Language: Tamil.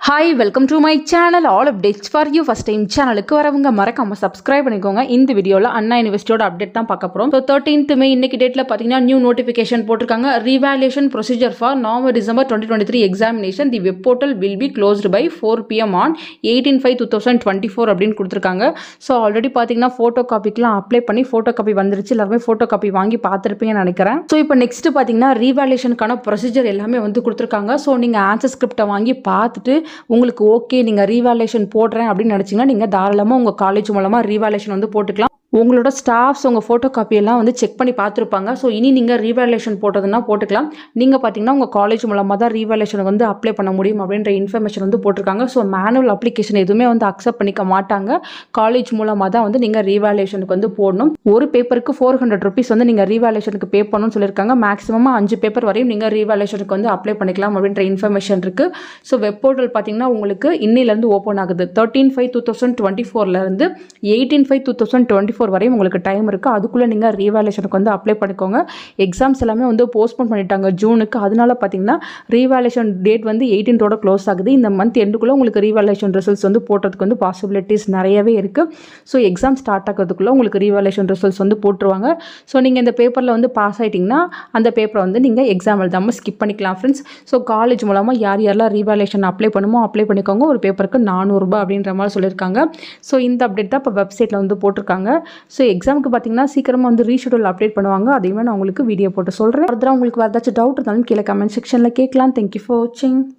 Hi, welcome to my channel. All updates for you. First time சேனலுக்கு வரவங்க மறக்காம சப்ஸ்கிரைப் பண்ணிக்கோங்க. இந்த வீடியோல அண்ணா யூனிவர்சிட்டியோட அப்டேட் தான் பார்க்க போறோம். 13th May இன்னைக்கு டேட்ல பாத்தீங்கன்னா நியூ நோட்டிஃபிகேஷன் போட்டுருக்காங்க. Revaluation procedure for November December 2023 examination. The web portal will be closed by 4 PM on 18/5/2024 அப்படின்னு கொடுத்துருக்காங்க. ஸோ ஆல்ரெடி பார்த்தீங்கன்னா ஃபோட்டோ காப்பிக்கெலாம் அப்ளை பண்ணி ஃபோட்டோ காப்பி வந்துருச்சு. எல்லாருமே ஃபோட்டோ காப்பி வாங்கி பார்த்துருப்பீங்கன்னு நினைக்கிறேன். ஸோ இப்போ நெக்ஸ்ட் பார்த்தீங்கன்னா ரீவேல்யூஷனுக்கான ப்ரொசீஜர் எல்லாமே வந்து கொடுத்துருக்காங்க. ஸோ நீங்கள் ஆன்சர் ஸ்கிரிப்டை வாங்கி பார்த்துட்டு உங்களுக்கு ஓகே நீங்கள் ரீவேல்யூஷன் போடுறேன் அப்படின்னு நினச்சிங்கன்னா நீங்கள் தாராளமாக உங்கள் காலேஜ் மூலமாக ரீவேல்யூஷன் வந்து போட்டுக்கலாம். உங்களோட ஸ்டாஃப்ஸ் உங்கள் ஃபோட்டோ காப்பியெல்லாம் வந்து செக் பண்ணி பார்த்துருப்பாங்க. ஸோ இனி நீங்கள் ரீவேல்யூஷன் போட்டதுன்னா போட்டுக்கலாம். நீங்கள் பார்த்தீங்கன்னா உங்கள் காலேஜ் மூலமாக தான் ரீவேல்யூஷன் வந்து அப்ளை பண்ண முடியும் அப்படின்ற இன்ஃபர்மேஷன் வந்து போட்டிருக்காங்க. ஸோ மேனுவல் அப்ளிகேஷன் எதுவுமே வந்து அக்செப்ட் பண்ணிக்க மாட்டாங்க. காலேஜ் மூலமாக தான் வந்து நீங்கள் ரீவேல்யூஷனுக்கு வந்து போடணும். ஒரு பேப்பருக்கு 400 rupees வந்து நீங்கள் ரீவேல்யூஷனுக்கு பே பண்ணணும்னு சொல்லியிருக்காங்க. மேக்ஸிமமாக 5 பேப்பர் வரையும் நீங்கள் ரீவேல்யூஷனுக்கு வந்து அப்ளை பண்ணிக்கலாம் அப்படின்ற இன்ஃபர்மேஷன் இருக்குது. ஸோ வெப் போர்ட்டல் பார்த்தீங்கன்னா உங்களுக்கு இன்னிலேருந்து ஓப்பன் ஆகுது. 13/5/2024 18/5/2024 வரையும் உங்களுக்கு டைம் இருக்குது. அதுக்குள்ளே நீங்கள் ரீவேல்யூஷனுக்கு வந்து அப்ளை பண்ணிக்கோங்க. எக்ஸாம்ஸ் எல்லாமே வந்து போஸ்ட்போன் பண்ணிட்டாங்க ஜூனுக்கு. அதனால பார்த்தீங்கன்னா ரீவேல்யூஷன் டேட் வந்து 18th க்ளோஸ் ஆகுது. இந்த மந்த் எண்டுக்குள்ளே உங்களுக்கு ரீவேல்யூஷன் ரிசல்ட்ஸ் வந்து போடுறதுக்கு வந்து பாசிபிலிட்டிஸ் நிறையவே இருக்குது. ஸோ எக்ஸாம் ஸ்டார்ட் ஆகிறதுக்குள்ளே உங்களுக்கு ரீவேல்யூஷன் ரிசல்ட்ஸ் வந்து போட்டுருவாங்க. ஸோ நீங்கள் இந்த பேப்பரில் வந்து பாஸ் ஆகிட்டிங்கன்னா அந்த பேப்பரை வந்து நீங்கள் எக்ஸாம் எழுதாமல் ஸ்கிப் பண்ணிக்கலாம் ஃப்ரெண்ட்ஸ். ஸோ காலேஜ் மூலமாக யாரெல்லாம் ரீவேல்யூஷன் அப்ளை பண்ணுமோ அப்ளை பண்ணிக்கோங்க. ஒரு பேப்பருக்கு 400 ரூபாய் அப்படின்ற மாதிரி சொல்லியிருக்காங்க. ஸோ இந்த அப்டேட் தான் இப்போ வெப்சைட்டில் வந்து போட்டிருக்காங்க. ஸோ எக்ஸாமுக்கு பார்த்தீங்கன்னா சீக்கிரமாக வந்து ரீஷெடியூல் அப்டேட் பண்ணுவாங்க. அதையுமே நான் உங்களுக்கு வீடியோ போட்டு சொல்கிறேன். ஃபர்தராக உங்களுக்கு வேறு ஏதாச்சும் டவுட் இருந்தாலும் கீழே கமெண்ட் செக்ஷனில் கேட்கலாம். தேங்க்யூ ஃபார் வாட்சிங்.